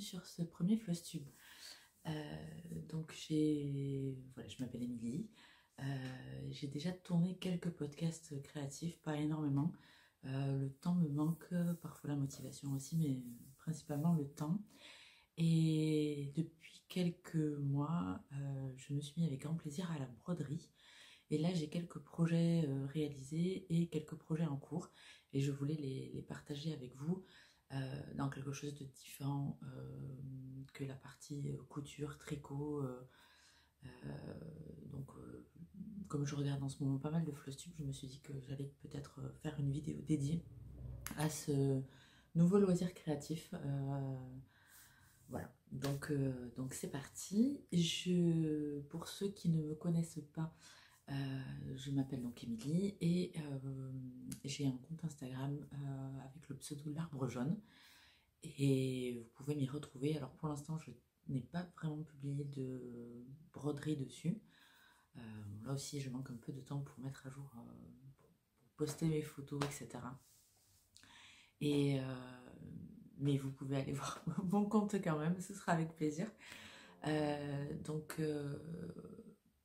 sur ce premier Flosstube. Donc voilà, je m'appelle Émilie. J'ai déjà tourné quelques podcasts créatifs, pas énormément. Le temps me manque, parfois la motivation aussi, mais principalement le temps. Et depuis quelques mois, je me suis mis avec grand plaisir à la broderie. Et là, j'ai quelques projets réalisés et quelques projets en cours. Et je voulais les partager avec vous dans quelque chose de différent que la partie couture, tricot. Donc, comme je regarde en ce moment pas mal de Flosstube, je me suis dit que j'allais peut-être faire une vidéo dédiée à ce nouveau loisir créatif. Voilà, donc c'est parti. Pour ceux qui ne me connaissent pas, je m'appelle donc Émilie et j'ai un compte Instagram avec le pseudo L'Arbre Jaune et vous pouvez m'y retrouver. Alors pour l'instant, je n'ai pas vraiment publié de broderie dessus. Là aussi, je manque un peu de temps pour mettre à jour, pour poster mes photos, etc. Mais vous pouvez aller voir mon compte quand même, ce sera avec plaisir.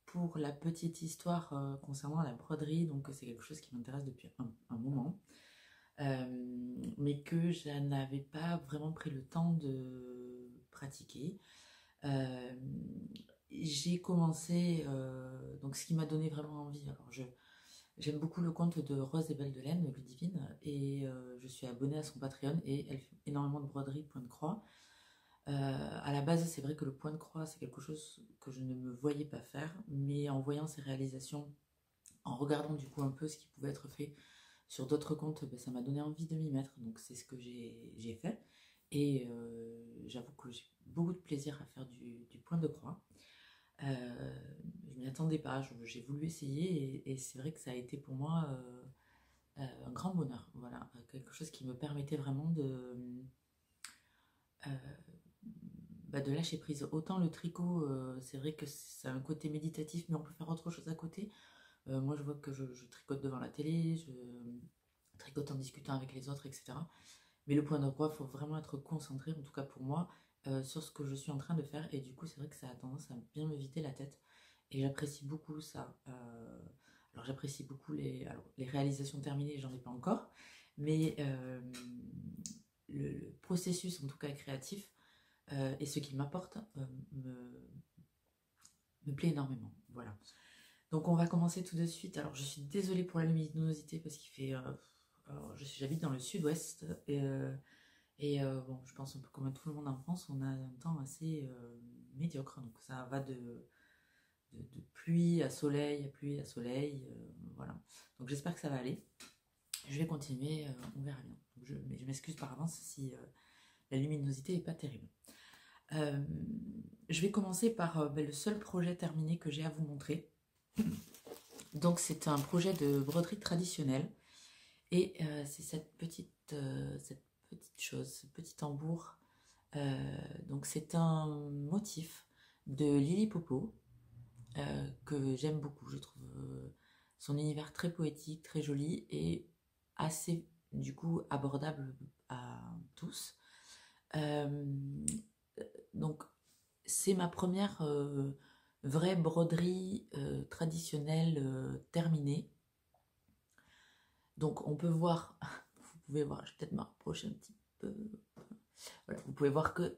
Pour la petite histoire concernant la broderie, donc c'est quelque chose qui m'intéresse depuis un moment, mais que je n'avais pas vraiment pris le temps de pratiquer. J'ai commencé, donc ce qui m'a donné vraiment envie, alors j'aime beaucoup le compte de Rose et Belle de Laine, Ludivine, et je suis abonnée à son Patreon et elle fait énormément de broderie, point de croix. À la base, c'est vrai que le point de croix, c'est quelque chose que je ne me voyais pas faire, mais en voyant ses réalisations, en regardant du coup un peu ce qui pouvait être fait sur d'autres comptes, ça m'a donné envie de m'y mettre, donc c'est ce que j'ai fait. Et j'avoue que j'ai beaucoup de plaisir à faire du point de croix. Je m'y attendais pas, j'ai voulu essayer et c'est vrai que ça a été pour moi un grand bonheur. Voilà, quelque chose qui me permettait vraiment de lâcher prise. Autant le tricot, c'est vrai que ça a un côté méditatif, mais on peut faire autre chose à côté. Moi, je vois que je tricote devant la télé, je tricote en discutant avec les autres, etc. Mais le point de croix, il faut vraiment être concentré, en tout cas pour moi, sur ce que je suis en train de faire. Et du coup, c'est vrai que ça a tendance à bien me vider la tête. Et j'apprécie beaucoup ça. Alors, j'apprécie beaucoup les réalisations terminées, j'en ai pas encore. Mais le processus, en tout cas créatif, et ce qu'il m'apporte me plaît énormément. Voilà. Donc on va commencer tout de suite. Alors je suis désolée pour la luminosité parce qu'il fait... j'habite dans le sud-ouest et bon, je pense un peu comme tout le monde en France, on a un temps assez médiocre. Donc ça va de pluie à soleil, voilà. Donc j'espère que ça va aller. Je vais continuer, on verra bien. Mais je m'excuse par avance si la luminosité n'est pas terrible. Je vais commencer par le seul projet terminé que j'ai à vous montrer. Donc c'est un projet de broderie traditionnelle et c'est cette petite chose, ce petit tambour. Donc c'est un motif de Lily Popo que j'aime beaucoup. Je trouve son univers très poétique, très joli et assez du coup abordable à tous. Donc c'est ma première vraie broderie traditionnelle terminée. Donc on peut voir, vous pouvez voir, je vais peut-être me rapprocher un petit peu. Voilà, vous pouvez voir que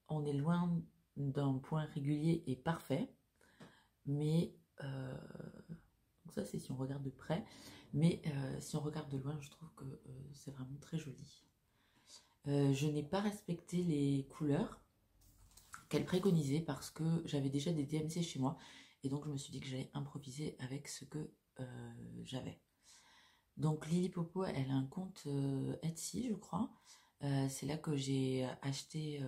on est loin d'un point régulier et parfait, mais donc ça c'est si on regarde de près, mais si on regarde de loin, je trouve que c'est vraiment très joli. Je n'ai pas respecté les couleurs qu'elle préconisait parce que j'avais déjà des DMC chez moi et donc je me suis dit que j'allais improviser avec ce que j'avais. Donc Lily Popo, elle a un compte Etsy, je crois. C'est là que j'ai acheté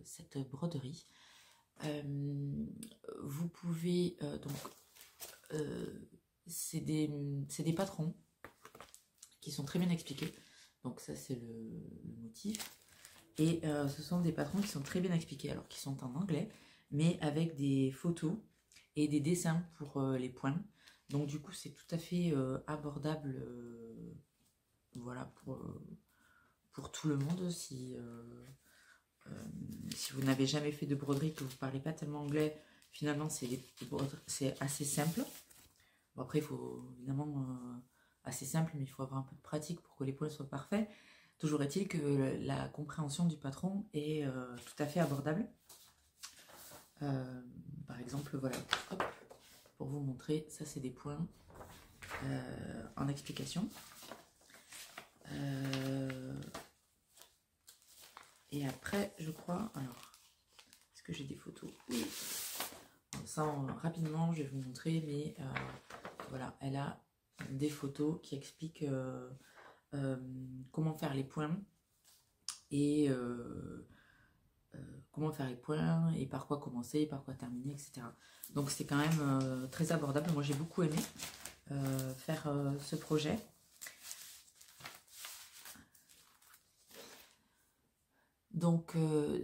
cette broderie. Vous pouvez c'est des patrons qui sont très bien expliqués. Donc ça c'est le motif. Et ce sont des patrons qui sont très bien expliqués, alors qui sont en anglais, mais avec des photos et des dessins pour les points. Donc du coup, c'est tout à fait abordable, voilà, pour tout le monde. Si si vous n'avez jamais fait de broderie, que vous ne parlez pas tellement anglais, finalement c'est assez simple. Bon, après il faut évidemment assez simple, mais il faut avoir un peu de pratique pour que les poils soient parfaits. Toujours est-il que la compréhension du patron est tout à fait abordable. Par exemple, voilà, hop, pour vous montrer, ça c'est des points en explication. Et après, je crois, alors, est-ce que j'ai des photos? Oui. Ça, rapidement, je vais vous montrer, mais voilà, elle a des photos qui expliquent comment faire les points et comment faire les points et par quoi commencer, par quoi terminer, etc. Donc c'est quand même très abordable. Moi j'ai beaucoup aimé faire ce projet. Donc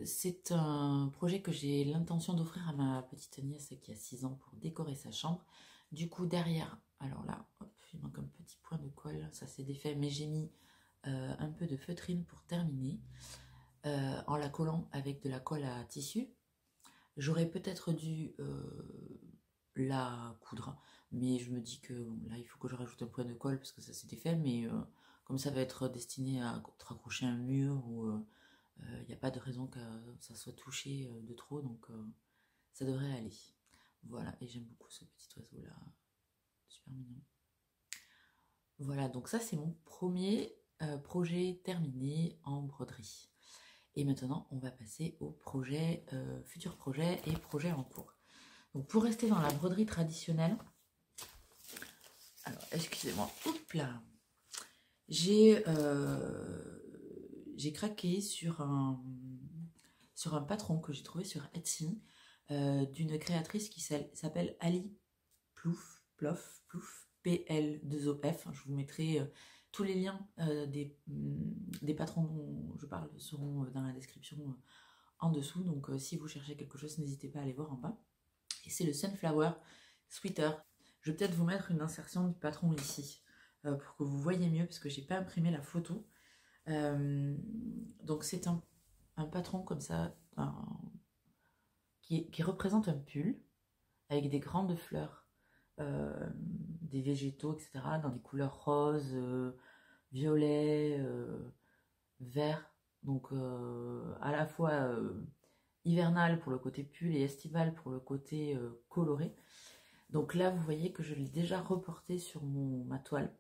c'est un projet que j'ai l'intention d'offrir à ma petite nièce qui a 6 ans pour décorer sa chambre. Du coup derrière, alors là, hop, il manque un petit point de colle, ça c'est défait, mais j'ai mis un peu de feutrine pour terminer. En la collant avec de la colle à tissu. J'aurais peut-être dû la coudre, mais je me dis que bon, là il faut que je rajoute un point de colle parce que ça c'était fait, mais comme ça va être destiné à raccrocher un mur ou il n'y a pas de raison que ça soit touché de trop, donc ça devrait aller. Voilà, et j'aime beaucoup ce petit oiseau là, super mignon. Voilà, donc ça c'est mon premier projet terminé en broderie. Et maintenant, on va passer au projet, futurs projets et projets en cours. Donc, pour rester dans la broderie traditionnelle, alors, excusez-moi, hop là, j'ai craqué sur un patron que j'ai trouvé sur Etsy d'une créatrice qui s'appelle Ali Plouf, PL2OF. Je vous mettrai tous les liens des patrons dont je parle seront dans la description en dessous. Donc si vous cherchez quelque chose, n'hésitez pas à aller voir en bas. Et c'est le Sunflower Sweater. Je vais peut-être vous mettre une insertion du patron ici pour que vous voyez mieux parce que j'ai pas imprimé la photo. Donc c'est un patron comme ça qui représente un pull avec des grandes fleurs. Des végétaux, etc., dans des couleurs roses, violet, vert, donc à la fois hivernal pour le côté pull et estival pour le côté coloré. Donc là, vous voyez que je l'ai déjà reporté sur ma toile.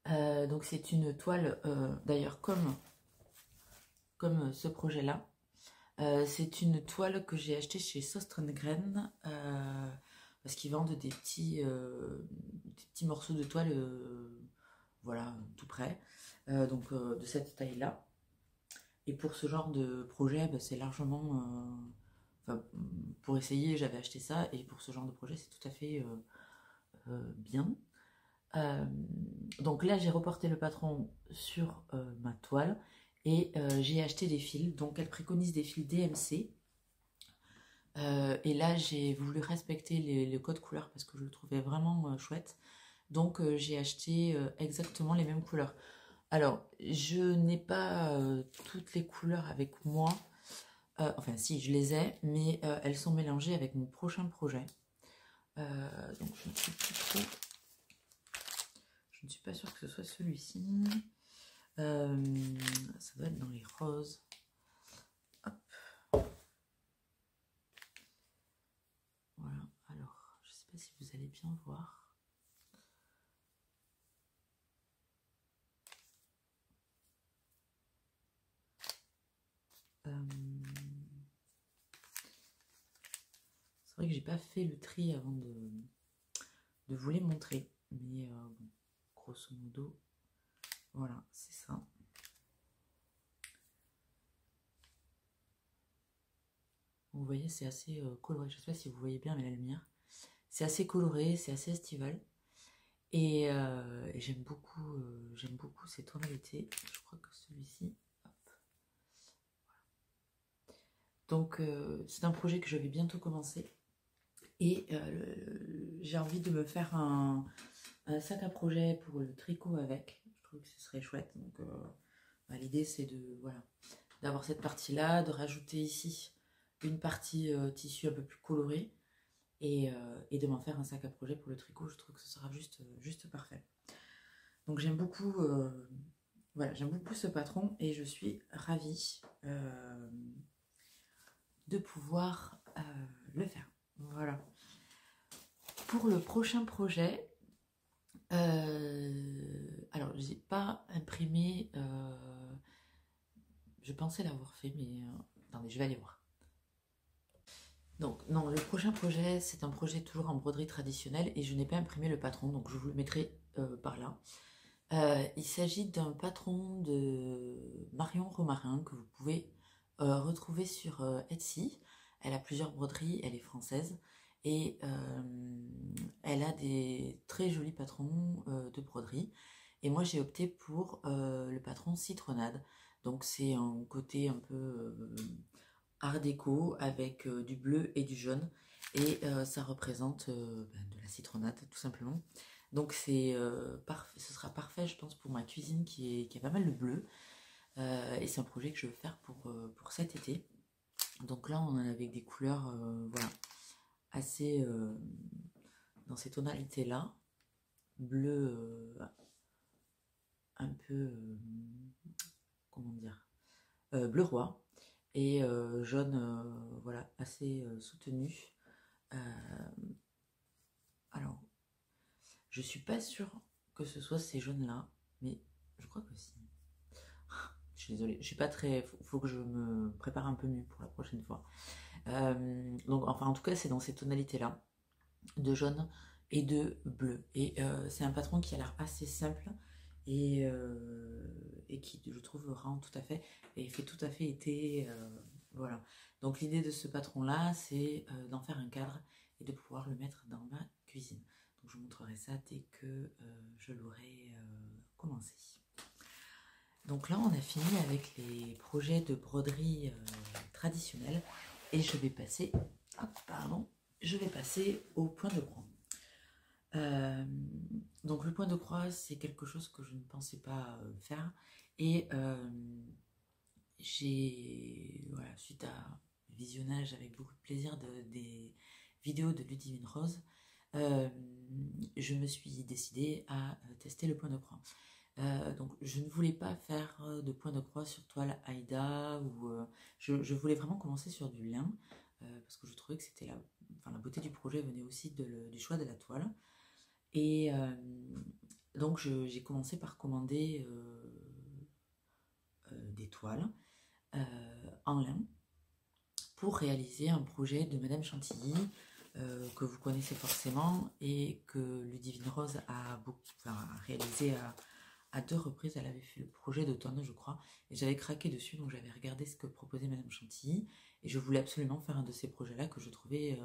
Donc c'est une toile, d'ailleurs comme ce projet-là. C'est une toile que j'ai achetée chez Sostrengren parce qu'ils vendent des petits morceaux de toile, voilà, tout près, donc de cette taille-là. Et pour ce genre de projet, bah, c'est largement... pour essayer, j'avais acheté ça, et pour ce genre de projet, c'est tout à fait bien. Donc là, j'ai reporté le patron sur ma toile, et j'ai acheté des fils. Donc elle préconise des fils DMC. Et là, j'ai voulu respecter les codes couleurs parce que je le trouvais vraiment chouette. Donc, j'ai acheté exactement les mêmes couleurs. Alors, je n'ai pas toutes les couleurs avec moi. Enfin, si, je les ai, mais elles sont mélangées avec mon prochain projet. Donc, je ne suis plus trop... Je ne suis pas sûre que ce soit celui-ci. Ça doit être dans les roses. Hop. Voilà, alors, je ne sais pas si vous allez bien voir. C'est vrai que j'ai pas fait le tri avant de vous les montrer, mais bon, grosso modo, voilà, c'est ça. Vous voyez, c'est assez coloré. Je sais pas si vous voyez bien avec la lumière. C'est assez coloré, c'est assez estival. Et j'aime beaucoup ces tonalités. Je crois que celui-ci... Donc, c'est un projet que je vais bientôt commencer. Et j'ai envie de me faire un sac à projet pour le tricot avec. Je trouve que ce serait chouette. Donc, l'idée, c'est de d'avoir cette partie-là, de rajouter ici une partie tissu un peu plus colorée et de m'en faire un sac à projet pour le tricot. Je trouve que ce sera juste parfait. Donc j'aime beaucoup, voilà, j'aime beaucoup ce patron et je suis ravie de pouvoir le faire. Voilà. Pour le prochain projet, alors j'ai pas imprimé, je pensais l'avoir fait, mais attendez, je vais aller voir. Donc non, le prochain projet, c'est un projet toujours en broderie traditionnelle et je n'ai pas imprimé le patron, donc je vous le mettrai par là. Il s'agit d'un patron de Marion Romarin que vous pouvez retrouver sur Etsy. Elle a plusieurs broderies, elle est française et elle a des très jolis patrons de broderie. Et moi j'ai opté pour le patron citronnade. Donc c'est un côté un peu art déco avec du bleu et du jaune. Et ça représente de la citronnade tout simplement. Donc ce sera parfait je pense pour ma cuisine qui a pas mal de bleu. Et c'est un projet que je veux faire pour cet été. Donc là on en a avec des couleurs voilà, assez dans ces tonalités là. Bleu un peu comment dire bleu roi et jaune voilà assez soutenu. Alors je suis pas sûre que ce soit ces jaunes là, mais je crois que si. Je suis désolée, je suis pas très. Faut que je me prépare un peu mieux pour la prochaine fois. Donc, enfin, en tout cas, c'est dans ces tonalités-là, de jaune et de bleu. Et c'est un patron qui a l'air assez simple et qui, je trouve, rend tout à fait. Et fait tout à fait été. Voilà. Donc, l'idée de ce patron-là, c'est d'en faire un cadre et de pouvoir le mettre dans ma cuisine. Donc, je vous montrerai ça dès que je l'aurai commencé. Donc là, on a fini avec les projets de broderie traditionnels et je vais passer, au point de croix. Donc le point de croix, c'est quelque chose que je ne pensais pas faire et voilà, suite à visionnage avec beaucoup de plaisir des vidéos de Ludivine Rose, je me suis décidée à tester le point de croix. Donc je ne voulais pas faire de point de croix sur toile Aïda ou je voulais vraiment commencer sur du lin parce que je trouvais que c'était la beauté du projet venait aussi du choix de la toile et donc j'ai commencé par commander des toiles en lin pour réaliser un projet de Madame Chantilly que vous connaissez forcément et que Ludivine Rose a réalisé à 2 reprises. Elle avait fait le projet d'automne, je crois, et j'avais craqué dessus, donc j'avais regardé ce que proposait Madame Chantilly, et je voulais absolument faire un de ces projets-là que je trouvais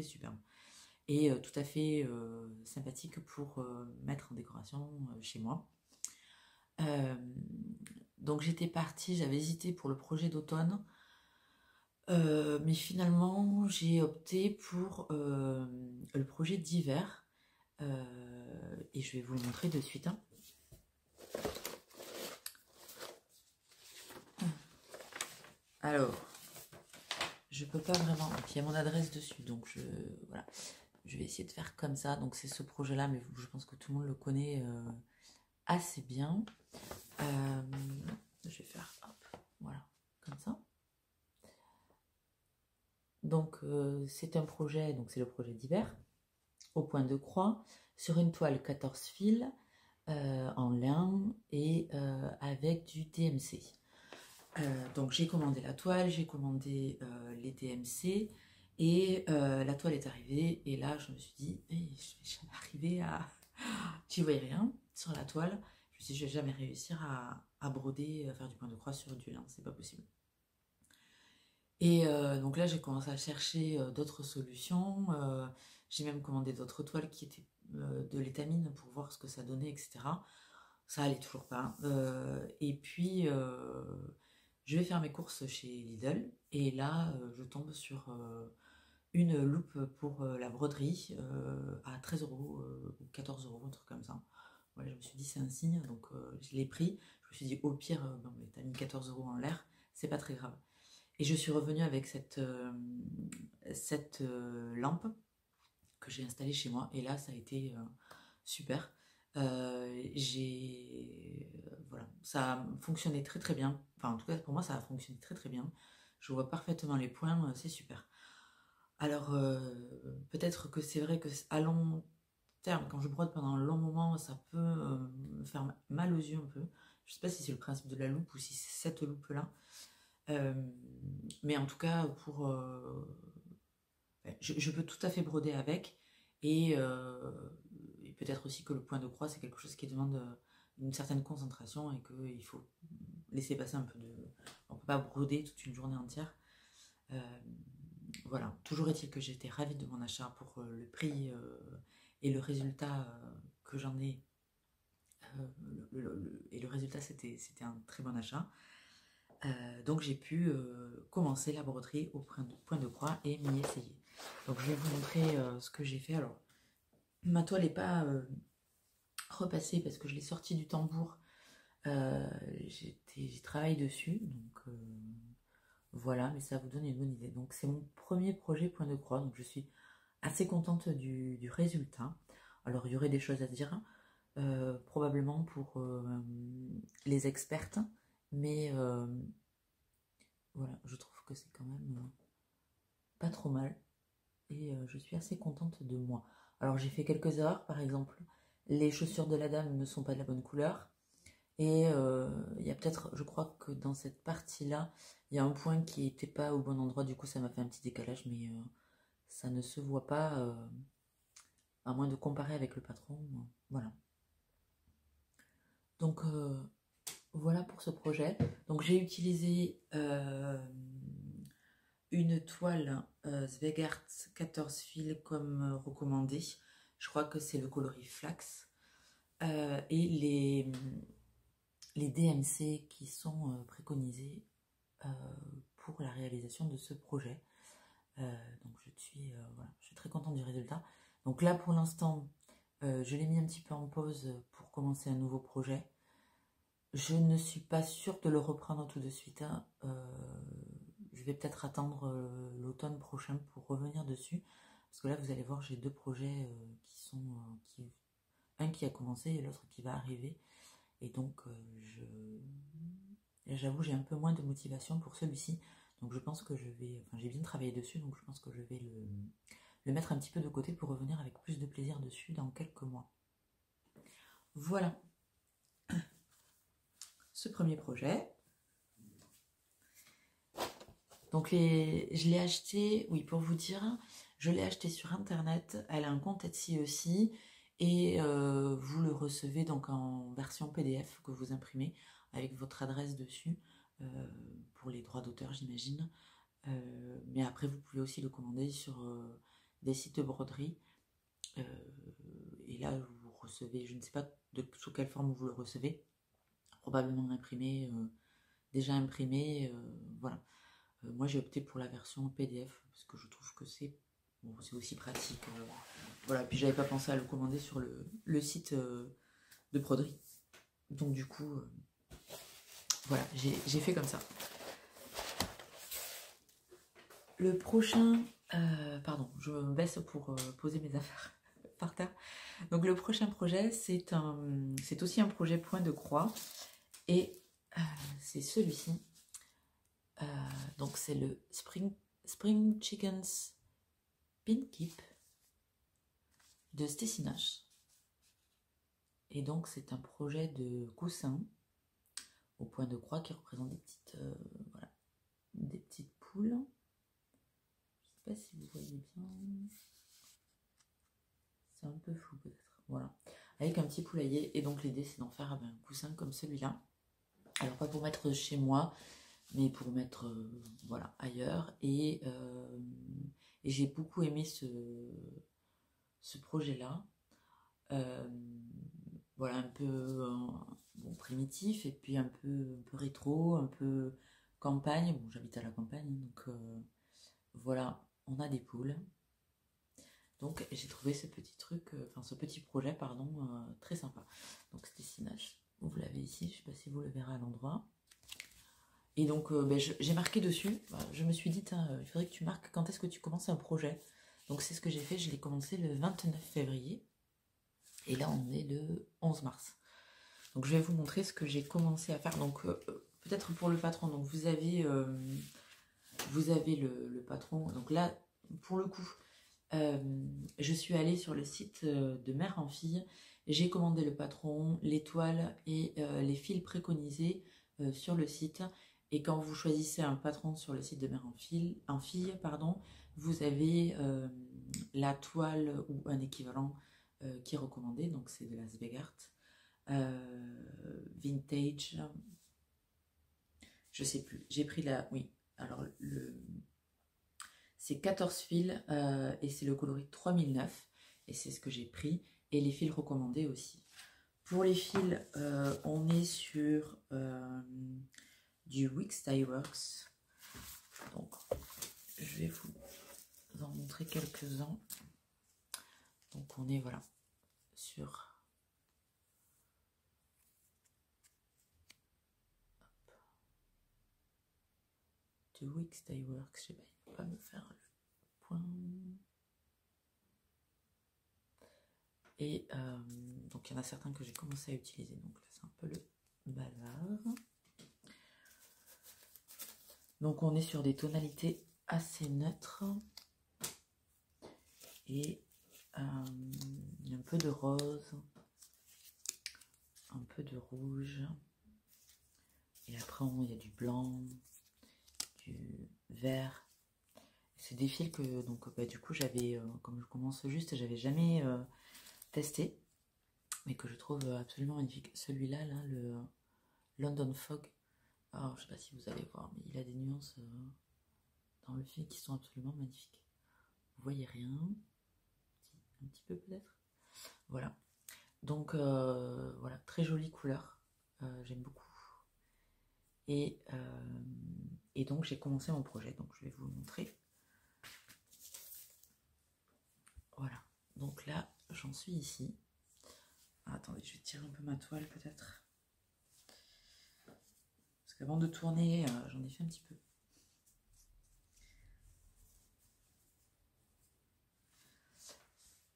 superbe. Et tout à fait sympathique pour mettre en décoration chez moi. Donc j'étais partie, j'avais hésité pour le projet d'automne, mais finalement j'ai opté pour le projet d'hiver. Et je vais vous le montrer de suite. Alors, je peux pas vraiment. Il y a mon adresse dessus, donc voilà. Je vais essayer de faire comme ça. Donc c'est ce projet-là, mais je pense que tout le monde le connaît assez bien. Je vais faire, hop, voilà, comme ça. Donc c'est un projet, donc c'est le projet d'hiver, au point de croix, sur une toile 14 fils, en lin et avec du DMC. Donc j'ai commandé la toile, j'ai commandé les DMC et la toile est arrivée et là je me suis dit hey, je vais jamais arriver à... J'y voyais rien sur la toile. Je me suis dit je vais jamais réussir à broder, à faire du point de croix sur du lin, c'est pas possible. Et donc là j'ai commencé à chercher d'autres solutions. J'ai même commandé d'autres toiles qui étaient de l'étamine pour voir ce que ça donnait, etc. Ça allait toujours pas. Et puis je vais faire mes courses chez Lidl et là je tombe sur une loupe pour la broderie à 13 € ou 14 €, un truc comme ça. voilà, je me suis dit c'est un signe, donc je l'ai pris. Je me suis dit au pire, bon, mais t'as mis 14 € en l'air, c'est pas très grave. Et je suis revenue avec cette lampe que j'ai installée chez moi. Et là, ça a été super. Voilà, ça a fonctionné très très bien. Enfin, en tout cas, pour moi, ça a fonctionné très très bien. Je vois parfaitement les points, c'est super. Alors, peut-être que c'est vrai que à long terme, quand je brode pendant un long moment, ça peut me faire mal aux yeux un peu. Je sais pas si c'est le principe de la loupe ou si c'est cette loupe-là. Mais en tout cas, je peux tout à fait broder avec. Et, et peut-être aussi que le point de croix, c'est quelque chose qui demande une certaine concentration et qu'il faut laisser passer un peu de... On ne peut pas broder toute une journée entière. Voilà, toujours est-il que j'étais ravie de mon achat pour le prix et le résultat que j'en ai. Et le résultat, c'était un très bon achat. Donc j'ai pu commencer la broderie au point de croix et m'y essayer. Donc je vais vous montrer ce que j'ai fait. Alors, ma toile n'est pas repassée parce que je l'ai sortie du tambour. J'ai travaillé dessus, donc voilà, mais ça vous donne une bonne idée. Donc c'est mon premier projet point de croix, donc je suis assez contente du résultat. Alors il y aurait des choses à dire, probablement pour les expertes, mais voilà, je trouve que c'est quand même pas trop mal et je suis assez contente de moi. Alors j'ai fait quelques erreurs, par exemple, les chaussures de la dame ne sont pas de la bonne couleur. Et il y a peut-être, je crois que dans cette partie-là, il y a un point qui n'était pas au bon endroit, du coup ça m'a fait un petit décalage, mais ça ne se voit pas, à moins de comparer avec le patron. Voilà. Donc voilà pour ce projet. Donc j'ai utilisé une toile Zweigart 14 fils comme recommandé. Je crois que c'est le coloris Flax. Et les DMC qui sont préconisés pour la réalisation de ce projet. Donc voilà, je suis très contente du résultat. Donc là pour l'instant, je l'ai mis un petit peu en pause pour commencer un nouveau projet. Je ne suis pas sûre de le reprendre tout de suite. Hein. Je vais peut-être attendre l'automne prochain pour revenir dessus. Parce que là, vous allez voir, j'ai deux projets un qui a commencé et l'autre qui va arriver. Et donc, j'avoue, j'ai un peu moins de motivation pour celui-ci. Donc, je pense que j'ai bien travaillé dessus, donc je pense que je vais le mettre un petit peu de côté pour revenir avec plus de plaisir dessus dans quelques mois. Voilà. Ce premier projet. Donc je l'ai acheté, oui, pour vous dire, je l'ai acheté sur internet. Elle a un compte Etsy aussi. Et vous le recevez donc en version PDF que vous imprimez avec votre adresse dessus pour les droits d'auteur, j'imagine. Mais après, vous pouvez aussi le commander sur des sites de broderie. Et là, vous recevez, je ne sais pas sous quelle forme vous le recevez, probablement imprimé, déjà imprimé, voilà. Moi, j'ai opté pour la version PDF parce que je trouve que c'est aussi pratique. Voilà, puis j'avais pas pensé à le commander sur le site de broderie. Donc du coup, voilà, j'ai fait comme ça. Le prochain... pardon, je me baisse pour poser mes affaires par terre. Donc le prochain projet, c'est aussi un projet point de croix. Et c'est celui-ci. Donc c'est le Spring Chickens Pin Keep de Stacy Nash. Et donc c'est un projet de coussin au point de croix qui représente des petites poules. Je ne sais pas si vous voyez bien. C'est un peu flou peut-être. Voilà. Avec un petit poulailler. Et donc l'idée c'est d'en faire un coussin comme celui-là. Alors pas pour mettre chez moi, mais pour mettre voilà, ailleurs. Et j'ai beaucoup aimé ce projet-là. Voilà, un peu primitif et puis un peu rétro, un peu campagne. Bon, j'habite à la campagne, donc voilà, on a des poules. Donc j'ai trouvé ce petit truc, enfin ce petit projet, pardon, très sympa. Donc ce dessinage, vous l'avez ici, je ne sais pas si vous le verrez à l'endroit. Et donc j'ai marqué dessus, je me suis dit, il faudrait que tu marques quand est-ce que tu commences un projet. Donc c'est ce que j'ai fait, je l'ai commencé le 29 février. Et là on est le 11 mars. Donc je vais vous montrer ce que j'ai commencé à faire. Donc peut-être pour le patron, donc vous avez le patron. Donc là, pour le coup, je suis allée sur le site de Mère en Fille. J'ai commandé le patron, l'étoile et les fils préconisés sur le site. Et quand vous choisissez un patron sur le site de Mère en Fille, pardon, vous avez la toile ou un équivalent qui est recommandé. Donc c'est de la Svegart. Vintage. Je sais plus. J'ai pris la... Oui. Alors, c'est 14 fils et c'est le coloris 3009. Et c'est ce que j'ai pris. Et les fils recommandés aussi. Pour les fils, on est sur du Wix Dye Works. Donc, je vais vous en montrer quelques-uns. Donc, on est, voilà, sur... du Wix Dye Works. Je sais pas, il ne va pas me faire le point... Et donc il y en a certains que j'ai commencé à utiliser, donc là c'est un peu le bazar. Donc on est sur des tonalités assez neutres et un peu de rose, un peu de rouge, et après il y a du blanc, du vert. C'est des fils que donc du coup j'avais, comme je commence juste, j'avais jamais testé, mais que je trouve absolument magnifique. Celui-là, là, le London Fog, alors je sais pas si vous allez voir, mais il a des nuances dans le fil qui sont absolument magnifiques. Vous voyez rien, un petit peu peut-être. Voilà. Donc voilà, très jolie couleur, j'aime beaucoup. Et donc j'ai commencé mon projet, donc je vais vous le montrer. Voilà, donc là j'en suis ici. Ah, attendez, je vais tirer un peu ma toile peut-être. Parce qu'avant de tourner, j'en ai fait un petit peu.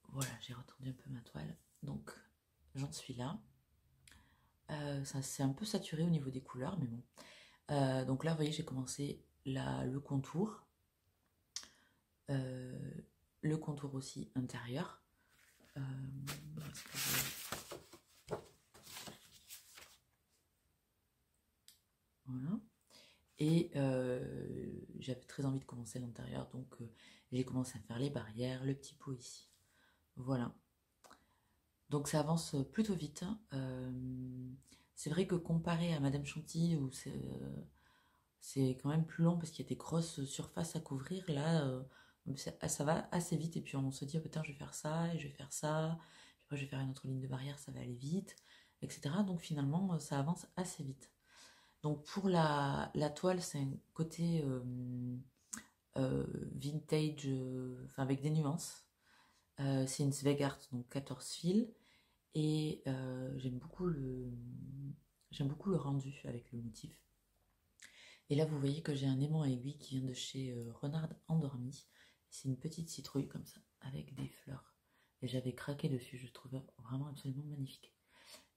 Voilà, j'ai retendu un peu ma toile. Donc j'en suis là. Ça c'est un peu saturé au niveau des couleurs, mais bon. Donc là, vous voyez, j'ai commencé le contour. Le contour aussi intérieur. Voilà. Et j'avais très envie de commencer l'intérieur, donc j'ai commencé à faire les barrières, le petit pot ici. Voilà. Donc ça avance plutôt vite. C'est vrai que comparé à Madame Chantilly, où c'est quand même plus long parce qu'il y a des grosses surfaces à couvrir, là ça va assez vite et puis on se dit oh, putain je vais faire ça et je vais faire ça, puis après je vais faire une autre ligne de barrière, ça va aller vite, etc. Donc finalement ça avance assez vite. Donc pour la toile, c'est un côté vintage, enfin avec des nuances. C'est une Svegart, donc 14 fils. Et j'aime beaucoup le rendu avec le motif. Et là, vous voyez que j'ai un aimant à aiguille qui vient de chez Renard Endormi. C'est une petite citrouille comme ça, avec des fleurs. Et j'avais craqué dessus, je trouvais vraiment absolument magnifique.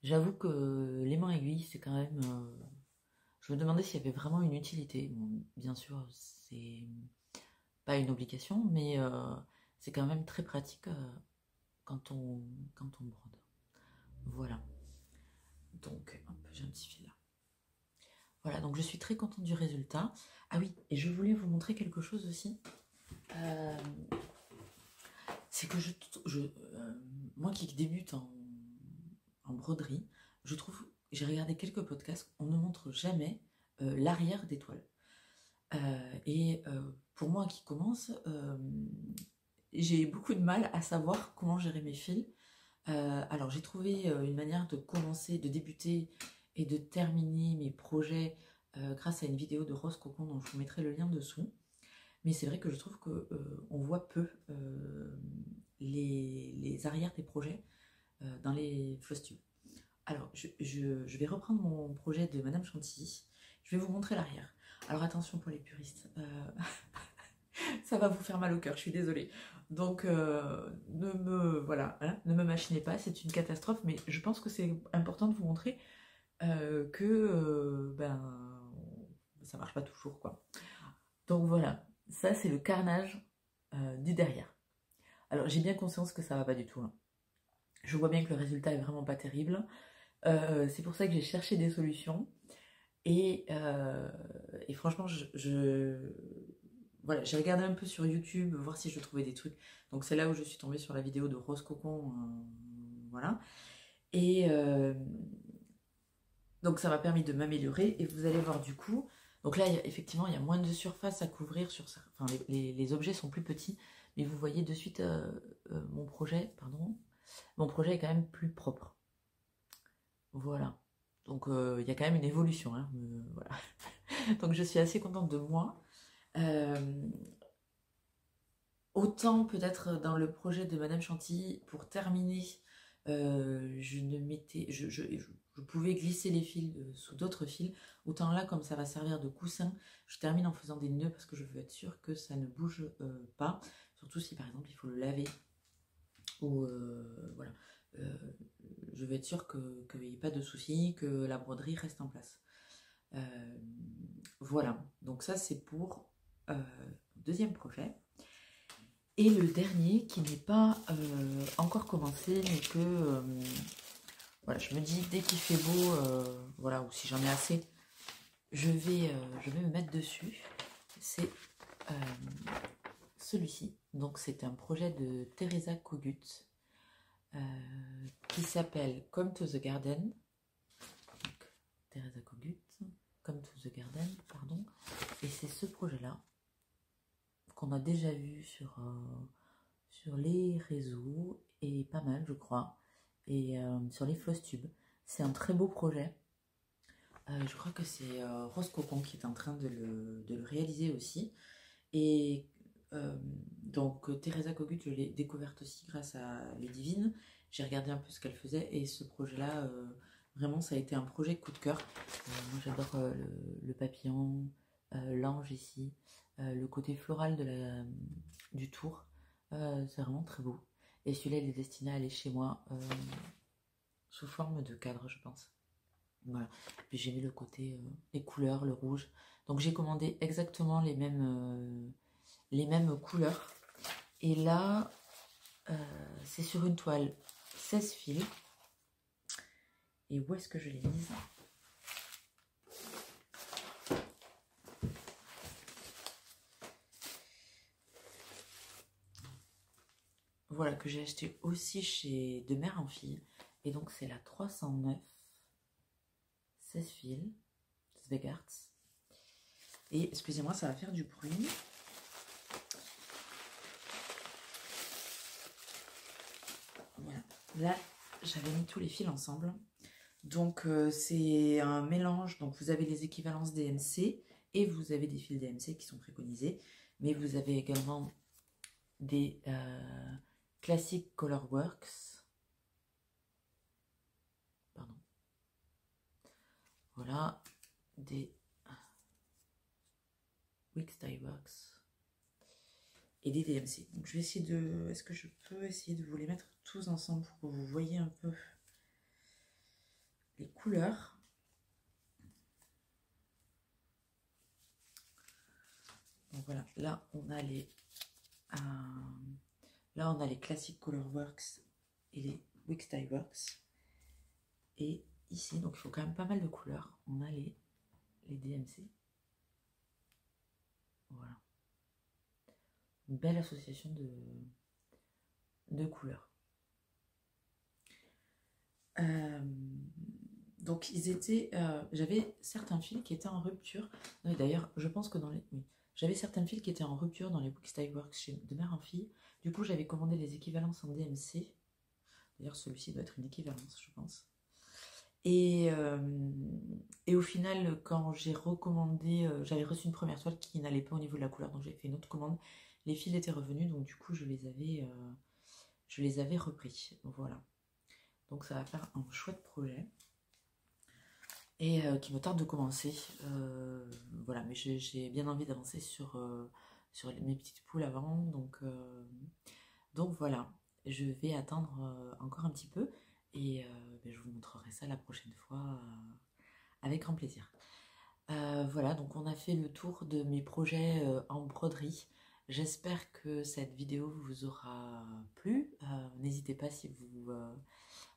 J'avoue que l'aimant à aiguille, c'est quand même... je me demandais s'il y avait vraiment une utilité. Bon, bien sûr, c'est pas une obligation, mais c'est quand même très pratique quand on brode. Voilà. Donc, j'ai un petit fil là. Voilà, donc je suis très contente du résultat. Ah oui, et je voulais vous montrer quelque chose aussi. C'est que moi qui débute en broderie, je trouve, j'ai regardé quelques podcasts, on ne montre jamais l'arrière des toiles. Et pour moi qui commence, j'ai beaucoup de mal à savoir comment gérer mes fils. Alors j'ai trouvé une manière de commencer, de débuter et de terminer mes projets grâce à une vidéo de Rose Cocon dont je vous mettrai le lien dessous. Mais c'est vrai que je trouve qu'on voit peu les arrières des projets dans les floss tubes. Alors, je vais reprendre mon projet de Madame Chantilly. Je vais vous montrer l'arrière. Alors attention pour les puristes, ça va vous faire mal au cœur, je suis désolée. Donc voilà, hein, ne me machinez pas, c'est une catastrophe, mais je pense que c'est important de vous montrer que ça marche pas toujours, quoi. Donc voilà, ça c'est le carnage du derrière. Alors j'ai bien conscience que ça va pas du tout, hein. Je vois bien que le résultat est vraiment pas terrible. C'est pour ça que j'ai cherché des solutions. Et franchement, voilà, j'ai regardé un peu sur YouTube, voir si je trouvais des trucs. Donc c'est là où je suis tombée sur la vidéo de Rose Cocon, voilà. Et donc ça m'a permis de m'améliorer. Et vous allez voir du coup, donc là effectivement il y a moins de surface à couvrir sur ça. Enfin les objets sont plus petits, mais vous voyez de suite mon projet est quand même plus propre. Voilà. Donc il y a quand même une évolution, hein, voilà. Donc je suis assez contente de moi. Autant peut-être dans le projet de Madame Chantilly, pour terminer, je pouvais glisser les fils sous d'autres fils. Autant là, comme ça va servir de coussin, je termine en faisant des nœuds parce que je veux être sûre que ça ne bouge pas. Surtout si par exemple il faut le laver. Ou voilà. Je veux être sûre qu'il n'y ait pas de soucis, que la broderie reste en place. Voilà, donc ça c'est pour le deuxième projet. Et le dernier qui n'est pas encore commencé, mais que voilà, je me dis dès qu'il fait beau, voilà, ou si j'en ai assez, je vais me mettre dessus. C'est celui-ci. Donc c'est un projet de Teresa Kogut qui s'appelle Come to the Garden. Donc, Teresa Kogut, Come to the Garden, pardon. Et c'est ce projet-là qu'on a déjà vu sur les réseaux, et pas mal je crois, et sur les floss tubes. C'est un très beau projet. Je crois que c'est Rose Cocon qui est en train de le réaliser aussi. Et donc Teresa Kogut, je l'ai découverte aussi grâce à Les Divines. J'ai regardé un peu ce qu'elle faisait, et ce projet-là, vraiment ça a été un projet coup de cœur. Moi j'adore le papillon, l'ange ici, le côté floral du tour, c'est vraiment très beau. Et celui-là il est destiné à aller chez moi sous forme de cadre, je pense. Voilà. Puis j'ai mis le côté, les couleurs, le rouge. Donc j'ai commandé exactement les mêmes couleurs. Et là, c'est sur une toile 16 fils. Et où est-ce que je l'ai mise ? Voilà, que j'ai acheté aussi chez De Mère en Fille. Et donc c'est la 309 16 fils Zwegarts. Et excusez-moi, ça va faire du bruit. Voilà. Là, j'avais mis tous les fils ensemble. Donc c'est un mélange. Donc vous avez les équivalences DMC et vous avez des fils DMC qui sont préconisés. Mais vous avez également des Classic Colorworks. Pardon. Voilà. Des Wix Dye Works et des DMC. Donc je vais essayer de... Est-ce que je peux essayer de vous les mettre tous ensemble pour que vous voyez un peu les couleurs. Donc voilà, là on a les Classic Colorworks et les Wix Dye Works. Et ici, donc il faut quand même pas mal de couleurs. On a les DMC. Voilà. Une belle association de couleurs. Donc ils étaient... j'avais certains fils qui étaient en rupture. D'ailleurs, je pense que dans les... Oui. J'avais certains fils qui étaient en rupture dans les Wix Dye Works chez De Mère en Fille. Du coup, j'avais commandé les équivalences en DMC. D'ailleurs, celui-ci doit être une équivalence, je pense. Et au final, quand j'ai recommandé, j'avais reçu une première toile qui n'allait pas au niveau de la couleur, donc j'ai fait une autre commande. Les fils étaient revenus, donc du coup, je les avais je les avais repris. Voilà. Donc ça va faire un chouette projet. Et qui me tarde de commencer. Voilà, mais j'ai bien envie d'avancer sur mes petites poules avant. Donc voilà, je vais attendre encore un petit peu. Et ben, je vous montrerai ça la prochaine fois avec grand plaisir. Voilà, donc on a fait le tour de mes projets en broderie. J'espère que cette vidéo vous aura plu. N'hésitez pas si vous...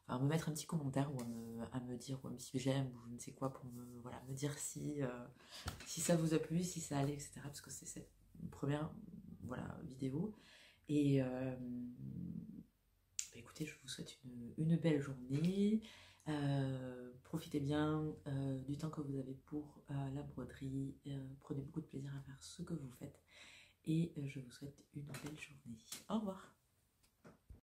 à me mettre un petit commentaire ou à me dire ou un petit j'aime ou je ne sais quoi pour voilà, me dire si ça vous a plu, si ça allait, etc. Parce que c'est cette première voilà, vidéo. Et bah écoutez, je vous souhaite une belle journée. Profitez bien du temps que vous avez pour la broderie. Prenez beaucoup de plaisir à faire ce que vous faites. Et je vous souhaite une belle journée. Au revoir.